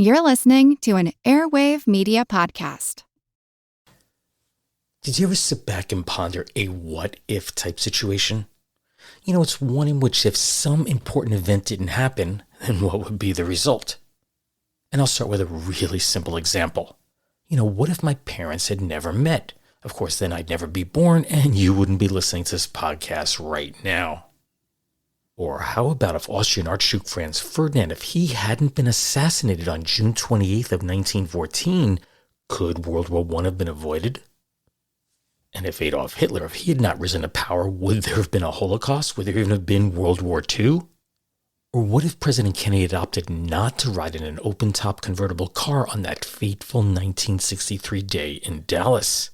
You're listening to an Airwave Media Podcast. Did you ever sit back and ponder a what-if type situation? You know, it's one in which if some important event didn't happen, then what would be the result? And I'll start with a really simple example. You know, what if my parents had never met? Of course, then I'd never be born and you wouldn't be listening to this podcast right now. Or how about if Austrian Archduke Franz Ferdinand, if he hadn't been assassinated on June 28th of 1914, could World War I have been avoided? And if Adolf Hitler, if he had not risen to power, would there have been a Holocaust? Would there even have been World War II? Or what if President Kennedy had opted not to ride in an open-top convertible car on that fateful 1963 day in Dallas?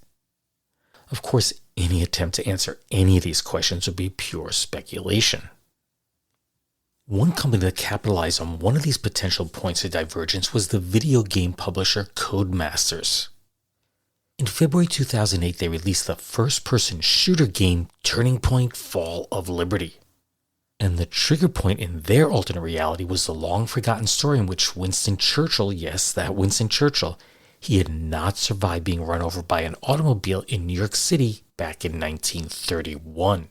Of course, any attempt to answer any of these questions would be pure speculation. One company that capitalized on one of these potential points of divergence was the video game publisher Codemasters. In February 2008, they released the first-person shooter game Turning Point: Fall of Liberty. And the trigger point in their alternate reality was the long-forgotten story in which Winston Churchill, yes, that Winston Churchill, he had not survived being run over by an automobile in New York City back in 1931.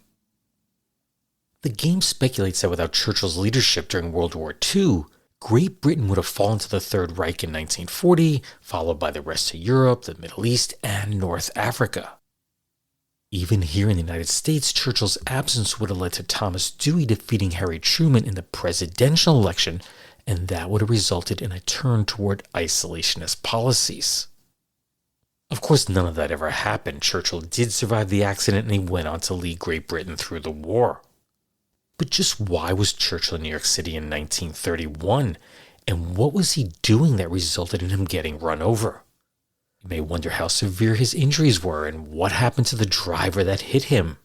The game speculates that without Churchill's leadership during World War II, Great Britain would have fallen to the Third Reich in 1940, followed by the rest of Europe, the Middle East, and North Africa. Even here in the United States, Churchill's absence would have led to Thomas Dewey defeating Harry Truman in the presidential election, and that would have resulted in a turn toward isolationist policies. Of course, none of that ever happened. Churchill did survive the accident, and he went on to lead Great Britain through the war. But just why was Churchill in New York City in 1931? And what was he doing that resulted in him getting run over? You may wonder how severe his injuries were and what happened to the driver that hit him.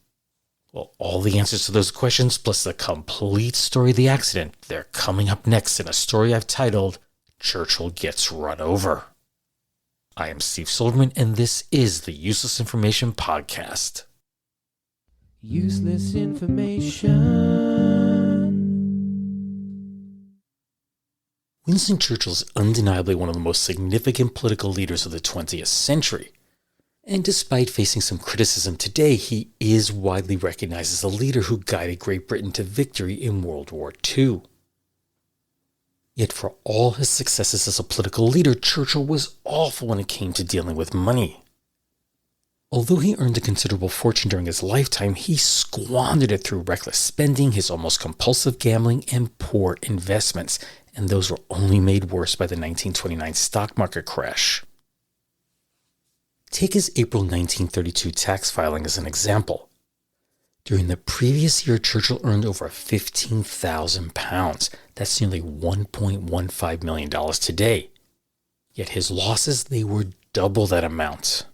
Well, all the answers to those questions, plus the complete story of the accident, they're coming up next in a story I've titled, Churchill Gets Run Over. I am Steve Soderman, and this is the Useless Information Podcast. Useless information. Winston Churchill is undeniably one of the most significant political leaders of the 20th century. And despite facing some criticism today, he is widely recognized as a leader who guided Great Britain to victory in World War II. Yet for all his successes as a political leader, Churchill was awful when it came to dealing with money. Although he earned a considerable fortune during his lifetime, he squandered it through reckless spending, his almost compulsive gambling, and poor investments, and those were only made worse by the 1929 stock market crash. Take his April 1932 tax filing as an example. During the previous year, Churchill earned over £15,000. That's nearly $1.15 million today. Yet his losses, they were double that amount.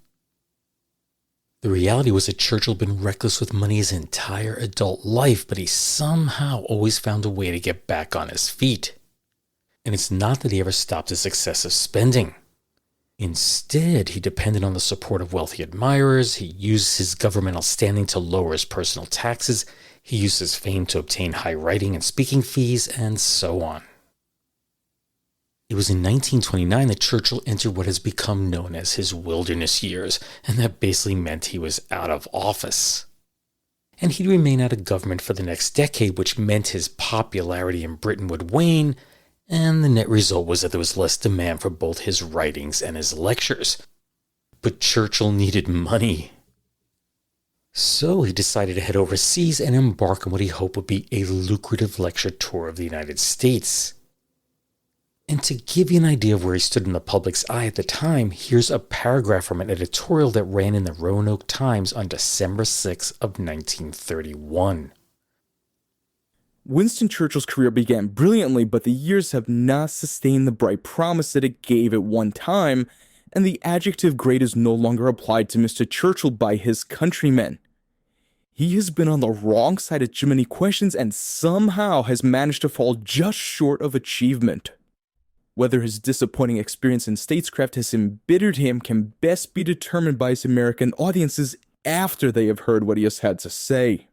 The reality was that Churchill had been reckless with money his entire adult life, but he somehow always found a way to get back on his feet. And it's not that he ever stopped his excessive spending. Instead, he depended on the support of wealthy admirers, he used his governmental standing to lower his personal taxes, he used his fame to obtain high writing and speaking fees, and so on. It was in 1929 that Churchill entered what has become known as his wilderness years, and that basically meant he was out of office. And he'd remain out of government for the next decade, which meant his popularity in Britain would wane, and the net result was that there was less demand for both his writings and his lectures. But Churchill needed money. So he decided to head overseas and embark on what he hoped would be a lucrative lecture tour of the United States. And to give you an idea of where he stood in the public's eye at the time, here's a paragraph from an editorial that ran in the Roanoke Times on December 6 of 1931. Winston Churchill's career began brilliantly, but the years have not sustained the bright promise that it gave at one time, and the adjective great is no longer applied to Mr. Churchill by his countrymen. He has been on the wrong side of too many questions and somehow has managed to fall just short of achievement. Whether his disappointing experience in statescraft has embittered him can best be determined by his American audiences after they have heard what he has had to say.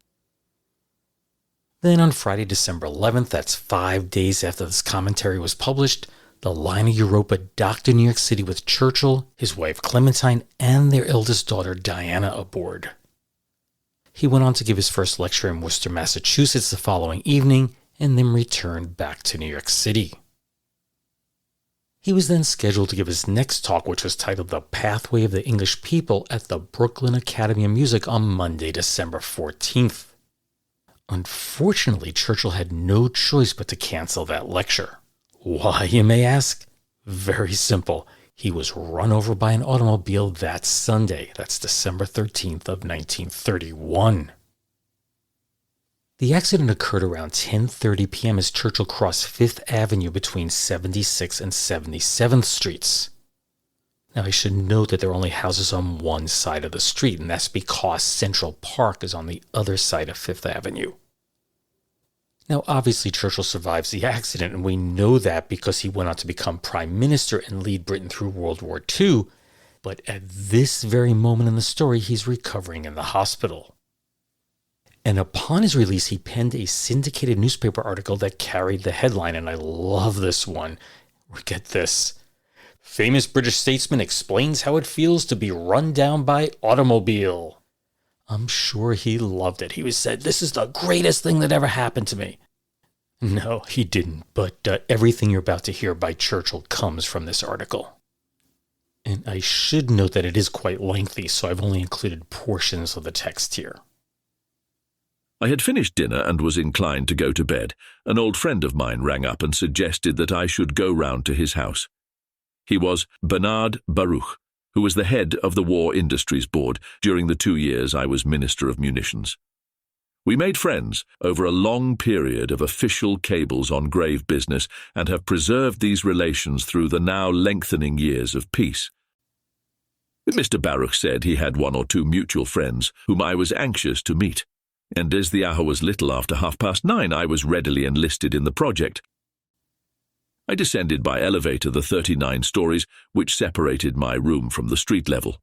Then on Friday, December 11th, that's 5 days after this commentary was published, the liner Europa docked in New York City with Churchill, his wife Clementine, and their eldest daughter Diana aboard. He went on to give his first lecture in Worcester, Massachusetts the following evening, and then returned back to New York City. He was then scheduled to give his next talk, which was titled The Pathway of the English People, at the Brooklyn Academy of Music on Monday, December 14th. Unfortunately, Churchill had no choice but to cancel that lecture. Why, you may ask? Very simple. He was run over by an automobile that Sunday. That's December 13th of 1931. The accident occurred around 10:30 p.m. as Churchill crossed Fifth Avenue between 76th and 77th Streets. Now, I should note that there are only houses on one side of the street, and that's because Central Park is on the other side of Fifth Avenue. Now, obviously, Churchill survives the accident, and we know that because he went on to become Prime Minister and lead Britain through World War II. But at this very moment in the story, he's recovering in the hospital. And upon his release, he penned a syndicated newspaper article that carried the headline, and I love this one. Get this. Famous British statesman explains how it feels to be run down by automobile. I'm sure he loved it. He said, this is the greatest thing that ever happened to me. No, he didn't, but everything you're about to hear by Churchill comes from this article. And I should note that it is quite lengthy, so I've only included portions of the text here. I had finished dinner and was inclined to go to bed. An old friend of mine rang up and suggested that I should go round to his house. He was Bernard Baruch, who was the head of the War Industries Board during the 2 years I was Minister of Munitions. We made friends over a long period of official cables on grave business and have preserved these relations through the now lengthening years of peace. Mr. Baruch said he had 1 or 2 mutual friends whom I was anxious to meet, and as the hour was little after 9:30, I was readily enlisted in the project. I descended by elevator the 39 stories which separated my room from the street level.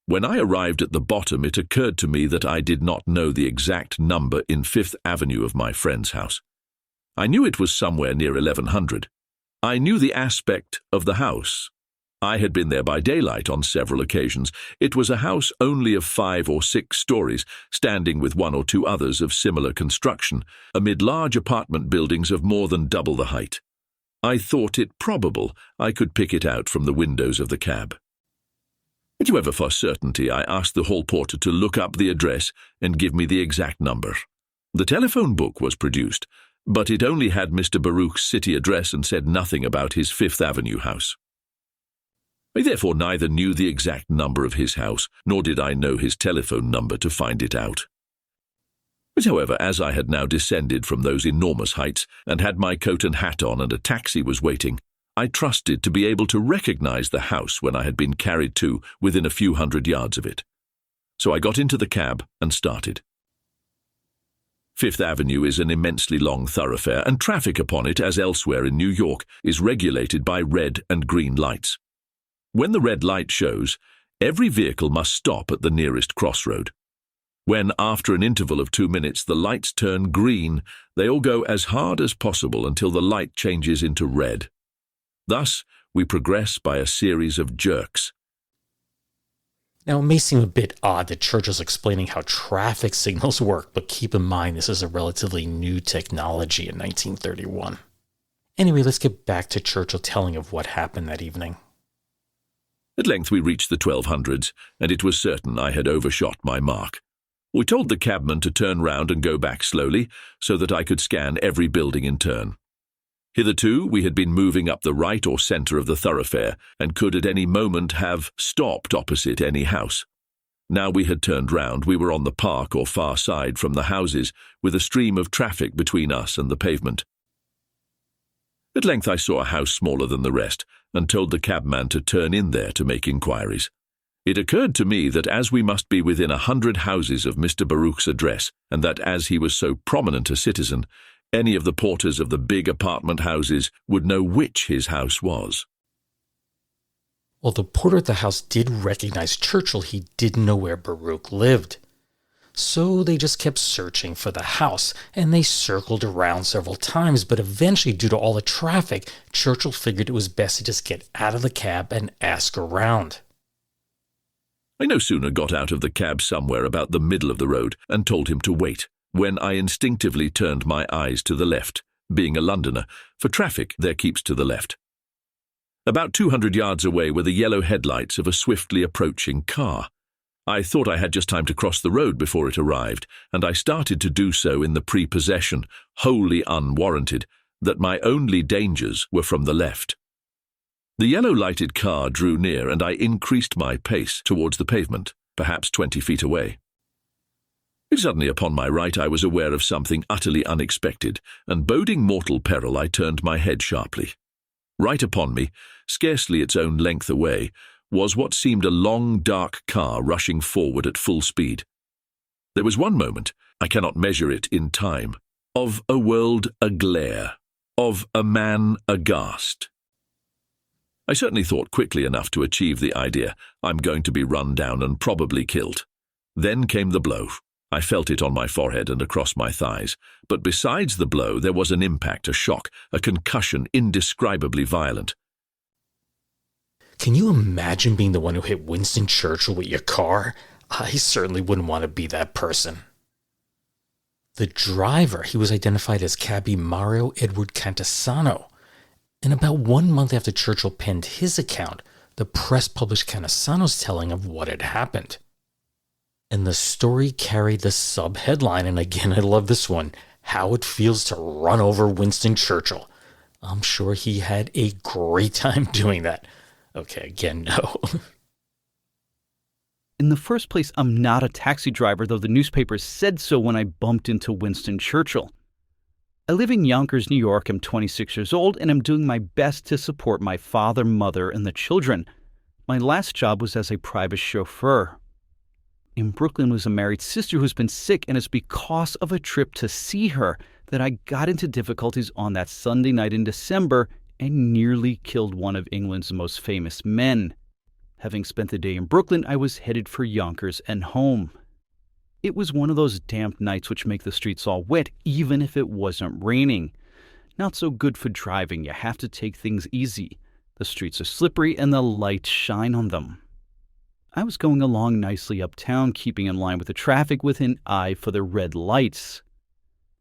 When I arrived at the bottom, it occurred to me that I did not know the exact number in Fifth Avenue of my friend's house. I knew it was somewhere near 1100. I knew the aspect of the house. I had been there by daylight on several occasions. It was a house only of 5 or 6 stories, standing with 1 or 2 others of similar construction, amid large apartment buildings of more than double the height. I thought it probable I could pick it out from the windows of the cab. However, for certainty, I asked the hall porter to look up the address and give me the exact number. The telephone book was produced, but it only had Mr. Baruch's city address and said nothing about his Fifth Avenue house. I therefore neither knew the exact number of his house, nor did I know his telephone number to find it out. But however, as I had now descended from those enormous heights and had my coat and hat on and a taxi was waiting, I trusted to be able to recognize the house when I had been carried to within a few hundred yards of it. So I got into the cab and started. Fifth Avenue is an immensely long thoroughfare, and traffic upon it, as elsewhere in New York, is regulated by red and green lights. When the red light shows, every vehicle must stop at the nearest crossroad. When, after an interval of 2 minutes, the lights turn green, they all go as hard as possible until the light changes into red. Thus, we progress by a series of jerks. Now, it may seem a bit odd that Churchill's explaining how traffic signals work, but keep in mind this is a relatively new technology in 1931. Anyway, let's get back to Churchill telling of what happened that evening. At length we reached the 1200s, and it was certain I had overshot my mark. We told the cabman to turn round and go back slowly, so that I could scan every building in turn. Hitherto we had been moving up the right or centre of the thoroughfare, and could at any moment have stopped opposite any house. Now we had turned round, we were on the park or far side from the houses, with a stream of traffic between us and the pavement. At length I saw a house smaller than the rest, and told the cabman to turn in there to make inquiries. It occurred to me that as we must be within 100 houses of Mr. Baruch's address, and that as he was so prominent a citizen, any of the porters of the big apartment houses would know which his house was. While the porter at the house did recognize Churchill, he didn't know where Baruch lived. So they just kept searching for the house, and they circled around several times, but eventually, due to all the traffic, Churchill figured it was best to just get out of the cab and ask around. I no sooner got out of the cab somewhere about the middle of the road and told him to wait, when I instinctively turned my eyes to the left. Being a Londoner, for traffic there keeps to the left. About 200 yards away were the yellow headlights of a swiftly approaching car. I thought I had just time to cross the road before it arrived, and I started to do so in the prepossession, wholly unwarranted, that my only dangers were from the left. The yellow-lighted car drew near, and I increased my pace towards the pavement, perhaps 20 feet away. Suddenly upon my right I was aware of something utterly unexpected, and boding mortal peril I turned my head sharply. Right upon me, scarcely its own length away, was what seemed a long, dark car rushing forward at full speed. There was one moment, I cannot measure it in time, of a world aglare, of a man aghast. I certainly thought quickly enough to achieve the idea, I'm going to be run down and probably killed. Then came the blow. I felt it on my forehead and across my thighs, but besides the blow there was an impact, a shock, a concussion indescribably violent. Can you imagine being the one who hit Winston Churchill with your car? I certainly wouldn't want to be that person. The driver, he was identified as cabby Mario Edward Cantasano. And about 1 month after Churchill penned his account, the press published Cantasano's telling of what had happened. And the story carried the sub-headline, and again I love this one, How It Feels to Run Over Winston Churchill. I'm sure he had a great time doing that. Okay, again, no. In the first place, I'm not a taxi driver, though the newspaper said so when I bumped into Winston Churchill. I live in Yonkers, New York. I'm 26 years old, and I'm doing my best to support my father, mother, and the children. My last job was as a private chauffeur. In Brooklyn was a married sister who's been sick, and it's because of a trip to see her that I got into difficulties on that Sunday night in December and nearly killed one of England's most famous men. Having spent the day in Brooklyn, I was headed for Yonkers and home. It was one of those damp nights which make the streets all wet, even if it wasn't raining. Not so good for driving. You have to take things easy. The streets are slippery and the lights shine on them. I was going along nicely uptown, keeping in line with the traffic with an eye for the red lights.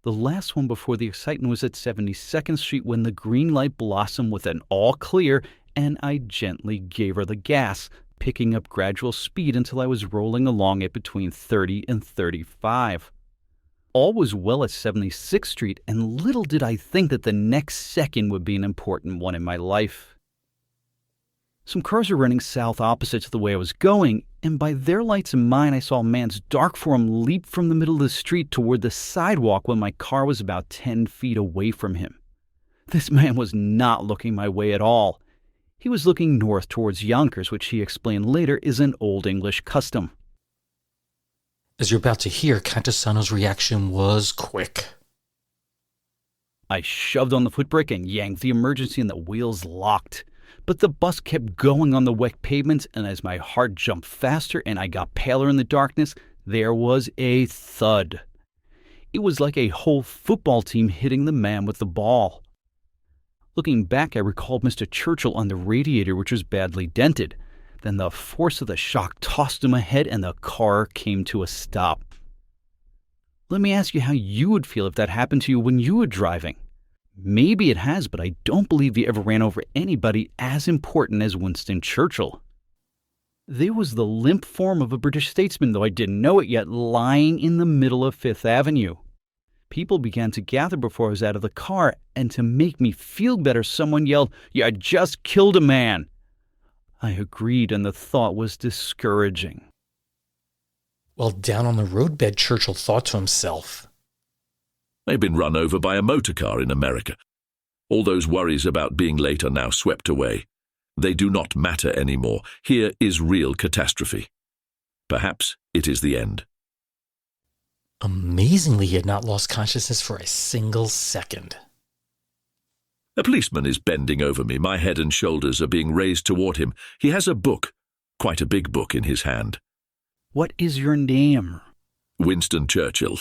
The last one before the excitement was at 72nd Street when the green light blossomed with an all clear, and I gently gave her the gas, picking up gradual speed until I was rolling along at between 30 and 35. All was well at 76th Street, and little did I think that the next second would be an important one in my life. Some cars were running south opposite to the way I was going, and by their lights and mine I saw a man's dark form leap from the middle of the street toward the sidewalk when my car was about 10 feet away from him. This man was not looking my way at all. He was looking north towards Yonkers, which he explained later is an Old English custom. As you're about to hear, Cantasano's reaction was quick. I shoved on the footbrake and yanked the emergency, and the wheels locked. But the bus kept going on the wet pavement, and as my heart jumped faster and I got paler in the darkness, there was a thud. It was like a whole football team hitting the man with the ball. Looking back, I recalled Mr. Churchill on the radiator, which was badly dented. Then the force of the shock tossed him ahead, and the car came to a stop. Let me ask you how you would feel if that happened to you when you were driving. Maybe it has, but I don't believe you ever ran over anybody as important as Winston Churchill. There was the limp form of a British statesman, though I didn't know it yet, lying in the middle of Fifth Avenue. People began to gather before I was out of the car, and to make me feel better, someone yelled, "You just killed a man!" I agreed, and the thought was discouraging. While down on the roadbed, Churchill thought to himself, I've been run over by a motor car in America. All those worries about being late are now swept away. They do not matter anymore. Here is real catastrophe. Perhaps it is the end. Amazingly, he had not lost consciousness for a single second. A policeman is bending over me. My head and shoulders are being raised toward him. He has a book, quite a big book, in his hand. What is your name? Winston Churchill.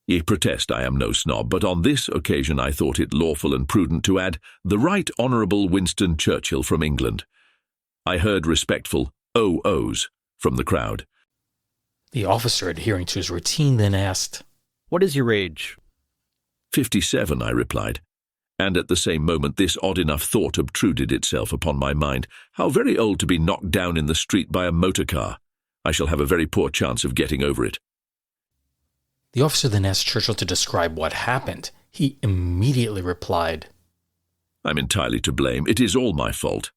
Ye protest I am no snob, but on this occasion I thought it lawful and prudent to add, the Right Honourable Winston Churchill from England. I heard respectful "oh-ohs" from the crowd. The officer, adhering to his routine, then asked, "What is your age?" 57, I replied. And at the same moment this odd enough thought obtruded itself upon my mind. How very old to be knocked down in the street by a motor car. I shall have a very poor chance of getting over it. The officer then asked Churchill to describe what happened. He immediately replied, I'm entirely to blame. It is all my fault.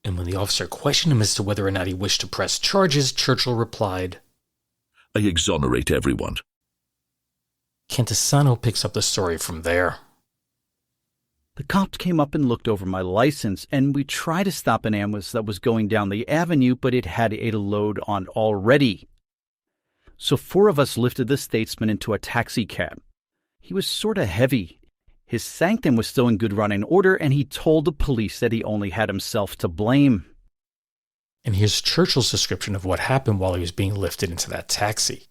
And when the officer questioned him as to whether or not he wished to press charges, Churchill replied, I exonerate everyone. Cantisano picks up the story from there. The cops came up and looked over my license, and we tried to stop an ambulance that was going down the avenue, but it had a load on already. So 4 of us lifted the statesman into a taxi cab. He was sort of heavy. His sanctum was still in good running order, and he told the police that he only had himself to blame. And here's Churchill's description of what happened while he was being lifted into that taxi.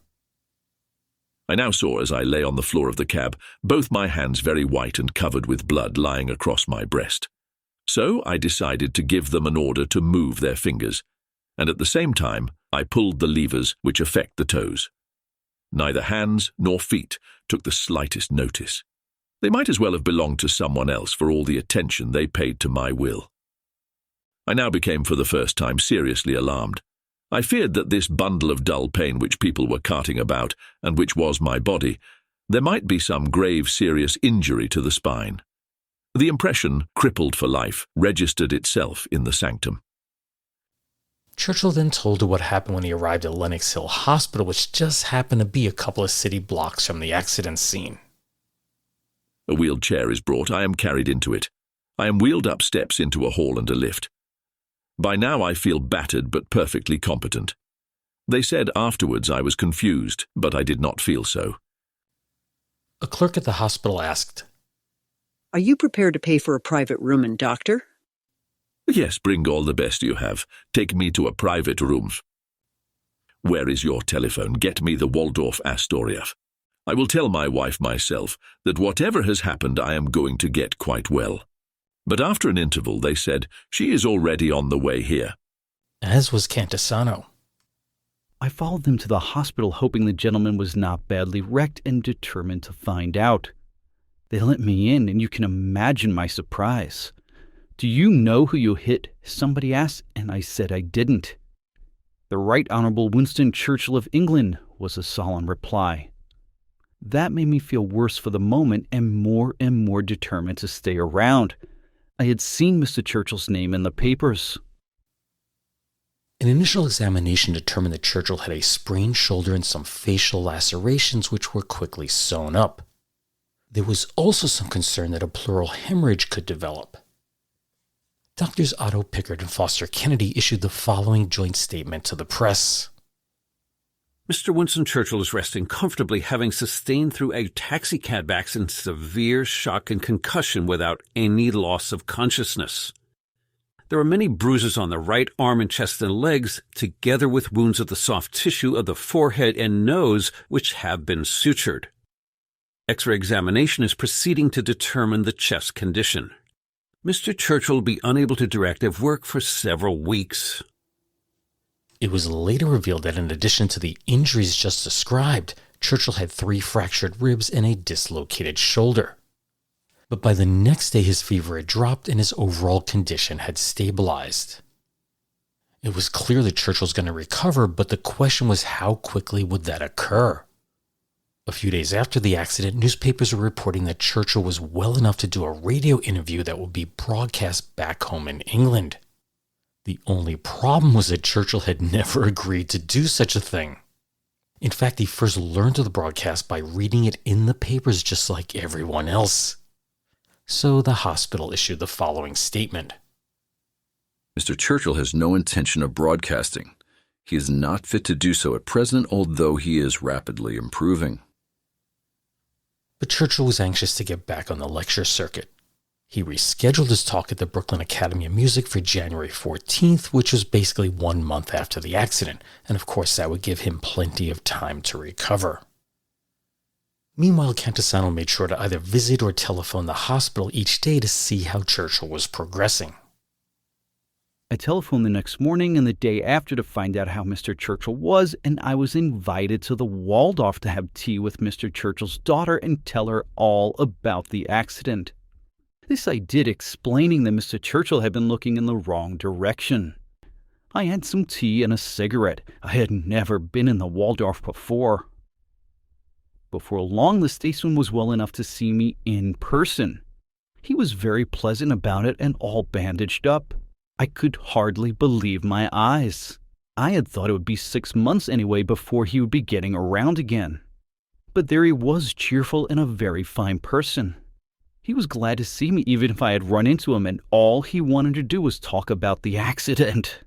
I now saw, as I lay on the floor of the cab, both my hands very white and covered with blood lying across my breast. So I decided to give them an order to move their fingers, and at the same time I pulled the levers which affect the toes. Neither hands nor feet took the slightest notice. They might as well have belonged to someone else for all the attention they paid to my will. I now became for the first time seriously alarmed. I feared that this bundle of dull pain which people were carting about, and which was my body, there might be some grave, serious injury to the spine. The impression, crippled for life, registered itself in the sanctum. Churchill then told her what happened when he arrived at Lenox Hill Hospital, which just happened to be a couple of city blocks from the accident scene. A wheeled chair is brought. I am carried into it. I am wheeled up steps into a hall and a lift. By now I feel battered but perfectly competent. They said afterwards I was confused, but I did not feel so. A clerk at the hospital asked, Are you prepared to pay for a private room and doctor? Yes, bring all the best you have. Take me to a private room. Where is your telephone? Get me the Waldorf Astoria. I will tell my wife myself that whatever has happened I am going to get quite well. But after an interval they said she is already on the way here. As was Cantisano. I followed them to the hospital, hoping the gentleman was not badly wrecked and determined to find out. They let me in, and you can imagine my surprise. Do you know who you hit? Somebody asked, and I said I didn't. The Right Honourable Winston Churchill of England, was a solemn reply. That made me feel worse for the moment and more determined to stay around. I had seen Mr. Churchill's name in the papers. An initial examination determined that Churchill had a sprained shoulder and some facial lacerations which were quickly sewn up. There was also some concern that a pleural hemorrhage could develop. Doctors Otto Pickard and Foster Kennedy issued the following joint statement to the press. Mr. Winston Churchill is resting comfortably, having sustained through a taxicab accident severe shock and concussion without any loss of consciousness. There are many bruises on the right arm and chest and legs, together with wounds of the soft tissue of the forehead and nose, which have been sutured. X-ray examination is proceeding to determine the chest condition. Mr. Churchill will be unable to direct work for several weeks. It was later revealed that in addition to the injuries just described, Churchill had 3 fractured ribs and a dislocated shoulder. But by the next day his fever had dropped and his overall condition had stabilized. It was clear that Churchill was going to recover, but the question was how quickly would that occur? A few days after the accident, newspapers were reporting that Churchill was well enough to do a radio interview that would be broadcast back home in England. The only problem was that Churchill had never agreed to do such a thing. In fact, he first learned of the broadcast by reading it in the papers just like everyone else. So the hospital issued the following statement. Mr. Churchill has no intention of broadcasting. He is not fit to do so at present, although he is rapidly improving. But Churchill was anxious to get back on the lecture circuit. He rescheduled his talk at the Brooklyn Academy of Music for January 14th, which was basically 1 month after the accident, and of course that would give him plenty of time to recover. Meanwhile, Cantisano made sure to either visit or telephone the hospital each day to see how Churchill was progressing. I telephoned the next morning and the day after to find out how Mr. Churchill was, and I was invited to the Waldorf to have tea with Mr. Churchill's daughter and tell her all about the accident. This I did, explaining that Mr. Churchill had been looking in the wrong direction. I had some tea and a cigarette. I had never been in the Waldorf before. Before long, the statesman was well enough to see me in person. He was very pleasant about it and all bandaged up. I could hardly believe my eyes. I had thought it would be 6 months anyway before he would be getting around again. But there he was, cheerful and a very fine person. He was glad to see me even if I had run into him, and all he wanted to do was talk about the accident.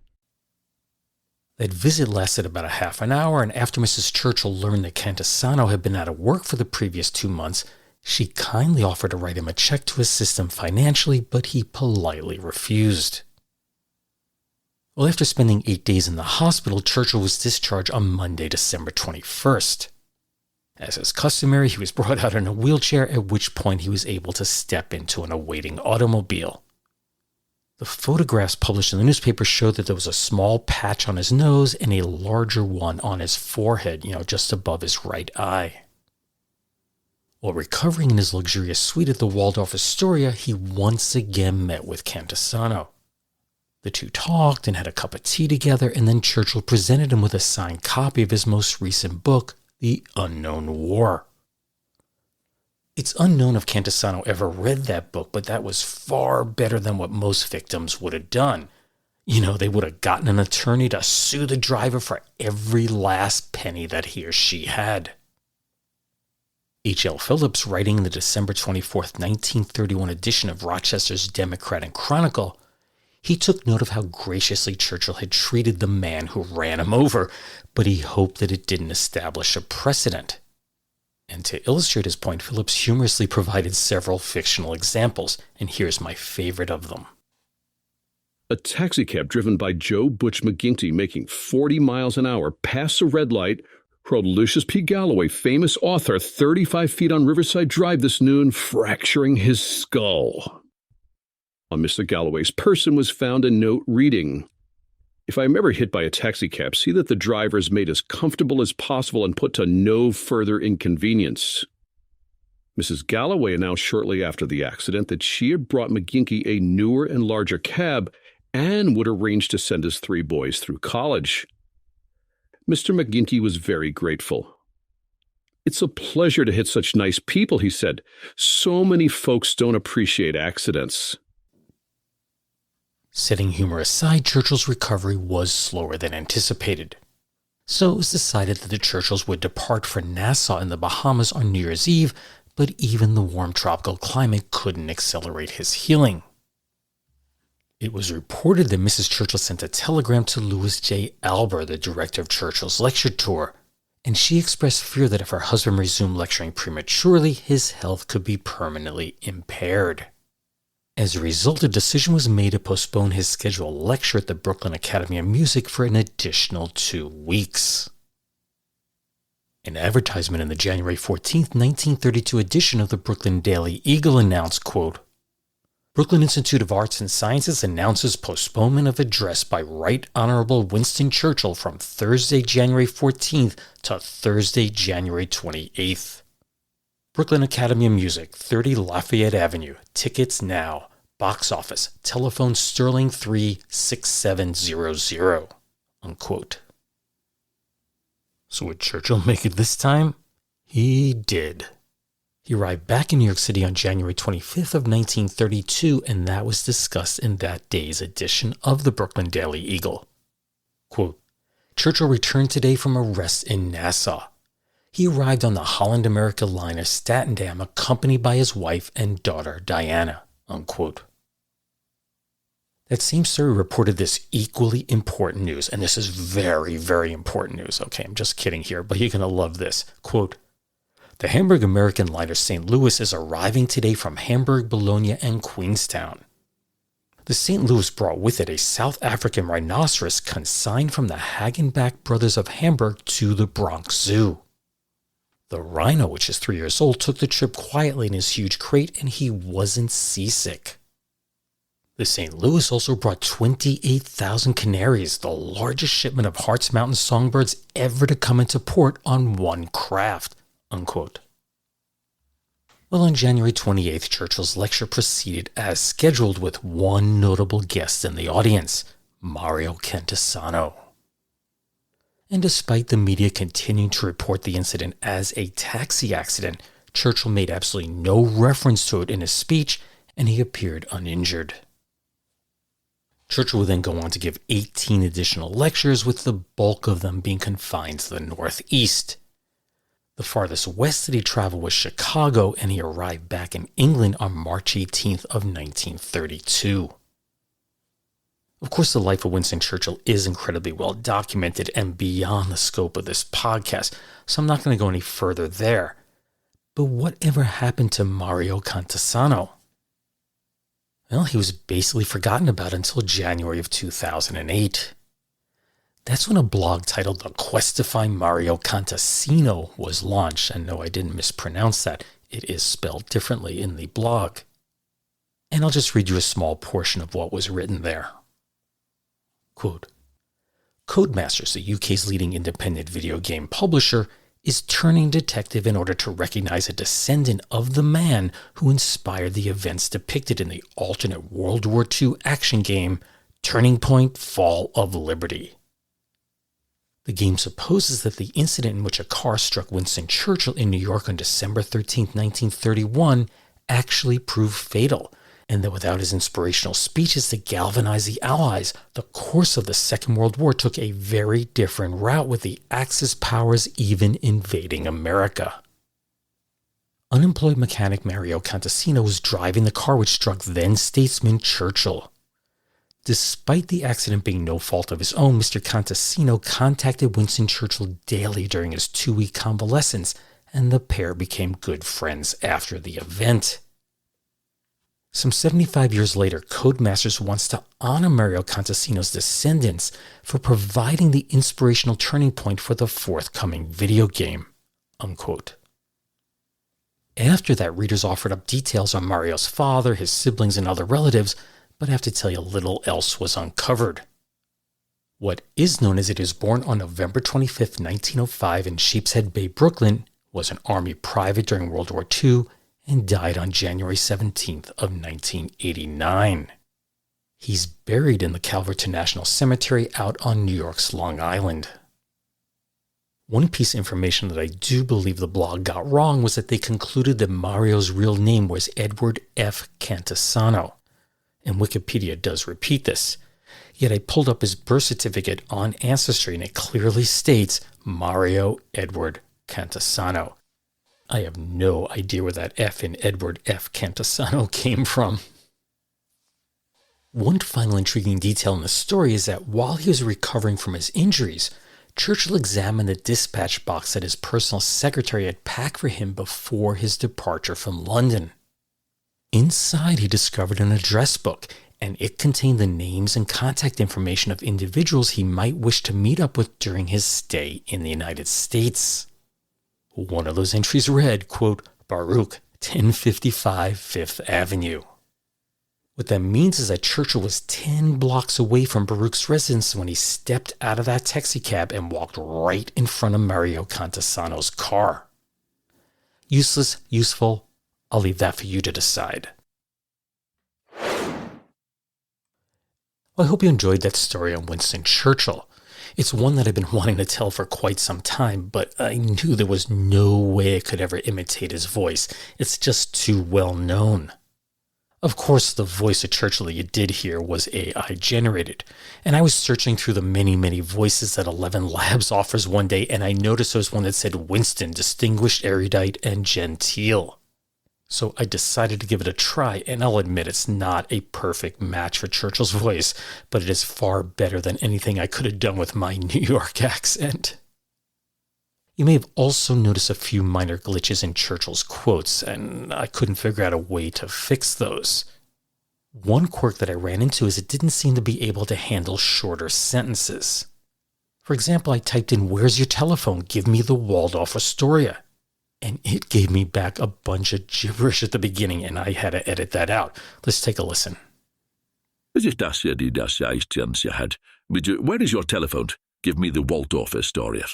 That visit lasted about a half an hour, and after Mrs. Churchill learned that Cantisano had been out of work for the previous 2 months, she kindly offered to write him a check to assist him financially, but he politely refused. Well, after spending 8 days in the hospital, Churchill was discharged on Monday, December 21st. As is customary, he was brought out in a wheelchair, at which point he was able to step into an awaiting automobile. The photographs published in the newspaper showed that there was a small patch on his nose and a larger one on his forehead, just above his right eye. While recovering in his luxurious suite at the Waldorf Astoria, he once again met with Cantisano. The two talked and had a cup of tea together, and then Churchill presented him with a signed copy of his most recent book, The Unknown War. It's unknown if Cantisano ever read that book, but that was far better than what most victims would have done. They would have gotten an attorney to sue the driver for every last penny that he or she had. H.L. Phillips, writing in the December 24, 1931 edition of Rochester's Democrat and Chronicle, he took note of how graciously Churchill had treated the man who ran him over, but he hoped that it didn't establish a precedent. And to illustrate his point, Phillips humorously provided several fictional examples, and here's my favorite of them. A taxicab driven by Joe Butch McGinty making 40 miles an hour past a red light hurled Lucius P. Galloway, famous author, 35 feet on Riverside Drive this noon, fracturing his skull. On Mr. Galloway's person was found a note reading, "If I am ever hit by a taxicab, see that the driver is made as comfortable as possible and put to no further inconvenience." Mrs. Galloway announced shortly after the accident that she had brought McGinty a newer and larger cab and would arrange to send his 3 boys through college. Mr. McGinty was very grateful. "It's a pleasure to hit such nice people," he said. "So many folks don't appreciate accidents." Setting humor aside, Churchill's recovery was slower than anticipated. So it was decided that the Churchills would depart for Nassau in the Bahamas on New Year's Eve, but even the warm tropical climate couldn't accelerate his healing. It was reported that Mrs. Churchill sent a telegram to Louis J. Alber, the director of Churchill's lecture tour, and she expressed fear that if her husband resumed lecturing prematurely, his health could be permanently impaired. As a result, a decision was made to postpone his scheduled lecture at the Brooklyn Academy of Music for an additional 2 weeks. An advertisement in the January 14, 1932 edition of the Brooklyn Daily Eagle announced, quote, "Brooklyn Institute of Arts and Sciences announces postponement of address by Right Honorable Winston Churchill from Thursday, January 14th to Thursday, January 28th. Brooklyn Academy of Music, 30 Lafayette Avenue. Tickets now. Box office. Telephone Sterling 36700. Unquote. So would Churchill make it this time? He did. He arrived back in New York City on January 25th of 1932, and that was discussed in that day's edition of the Brooklyn Daily Eagle. Quote, "Churchill returned today from a rest in Nassau. He arrived on the Holland America liner Statendam accompanied by his wife and daughter Diana." Unquote. That same story reported this equally important news, and this is very, very important news. Okay, I'm just kidding here, but you're going to love this. Quote, The Hamburg American liner St. Louis is arriving today from Hamburg, Bologna, and Queenstown. The St. Louis brought with it a South African rhinoceros consigned from the Hagenbach brothers of Hamburg to the Bronx Zoo. The rhino, which is 3 years old, took the trip quietly in his huge crate, and he wasn't seasick. The St. Louis also brought 28,000 canaries, the largest shipment of Hart's Mountain songbirds ever to come into port on one craft, unquote. Well, on January 28th, Churchill's lecture proceeded as scheduled with one notable guest in the audience, Mario Cantisano. And despite the media continuing to report the incident as a taxi accident, Churchill made absolutely no reference to it in his speech, and he appeared uninjured. Churchill would then go on to give 18 additional lectures, with the bulk of them being confined to the Northeast. The farthest west that he traveled was Chicago, and he arrived back in England on March 18th of 1932. Of course, the life of Winston Churchill is incredibly well documented and beyond the scope of this podcast, so I'm not going to go any further there. But whatever happened to Mario Cantisano? Well, he was basically forgotten about until January of 2008. That's when a blog titled The Quest to Find Mario Cantisino was launched, and no, I didn't mispronounce that. It is spelled differently in the blog. And I'll just read you a small portion of what was written there. Quote, Codemasters, the UK's leading independent video game publisher, is turning detective in order to recognize a descendant of the man who inspired the events depicted in the alternate World War II action game Turning Point: Fall of Liberty. The game supposes that the incident in which a car struck Winston Churchill in New York on December 13, 1931, actually proved fatal, and that without his inspirational speeches to galvanize the Allies, the course of the Second World War took a very different route, with the Axis powers even invading America. Unemployed mechanic Mario Cantisino was driving the car which struck then-statesman Churchill. Despite the accident being no fault of his own, Mr. Cantisino contacted Winston Churchill daily during his 2-week convalescence, and the pair became good friends after the event. Some 75 years later, Codemasters wants to honor Mario Cantisino's descendants for providing the inspirational turning point for the forthcoming video game, unquote. After that, readers offered up details on Mario's father, his siblings, and other relatives, but I have to tell you, little else was uncovered. What is known is that he was born on November 25, 1905 in Sheepshead Bay, Brooklyn, was an Army private during World War II, and died on January 17th of 1989. He's buried in the Calverton National Cemetery out on New York's Long Island. One piece of information that I do believe the blog got wrong was that they concluded that Mario's real name was Edward F. Cantisano, and Wikipedia does repeat this. Yet I pulled up his birth certificate on Ancestry, and it clearly states Mario Edward Cantisano. I have no idea where that F in Edward F. Cantisano came from. One final intriguing detail in the story is that while he was recovering from his injuries, Churchill examined the dispatch box that his personal secretary had packed for him before his departure from London. Inside, he discovered an address book, and it contained the names and contact information of individuals he might wish to meet up with during his stay in the United States. One of those entries read, quote, Baruch, 1055 Fifth Avenue. What that means is that Churchill was 10 blocks away from Baruch's residence when he stepped out of that taxicab and walked right in front of Mario Cantisano's car. Useless, useful, I'll leave that for you to decide. Well, I hope you enjoyed that story on Winston Churchill. It's one that I've been wanting to tell for quite some time, but I knew there was no way I could ever imitate his voice. It's just too well known. Of course, the voice of Churchill that you did hear was AI generated, and I was searching through the many voices that 11 Labs offers one day, and I noticed there was one that said Winston, distinguished, erudite, and genteel. So I decided to give it a try, and I'll admit it's not a perfect match for Churchill's voice, but it is far better than anything I could have done with my New York accent. You may have also noticed a few minor glitches in Churchill's quotes, and I couldn't figure out a way to fix those. One quirk that I ran into is it didn't seem to be able to handle shorter sentences. For example, I typed in, "Where's your telephone? Give me the Waldorf Astoria." And it gave me back a bunch of gibberish at the beginning, and I had to edit that out. Let's take a listen. Where is your telephone? Give me the Waldorf Astoria.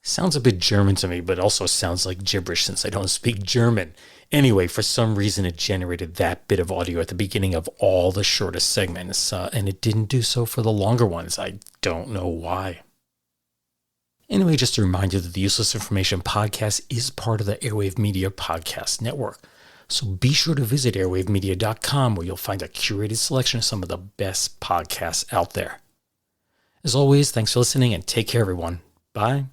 Sounds a bit German to me, but also sounds like gibberish since I don't speak German. Anyway, for some reason it generated that bit of audio at the beginning of all the shortest segments, and it didn't do so for the longer ones. I don't know why. Anyway, just a reminder that the Useless Information Podcast is part of the Airwave Media Podcast Network. So be sure to visit airwavemedia.com, where you'll find a curated selection of some of the best podcasts out there. As always, thanks for listening and take care, everyone. Bye.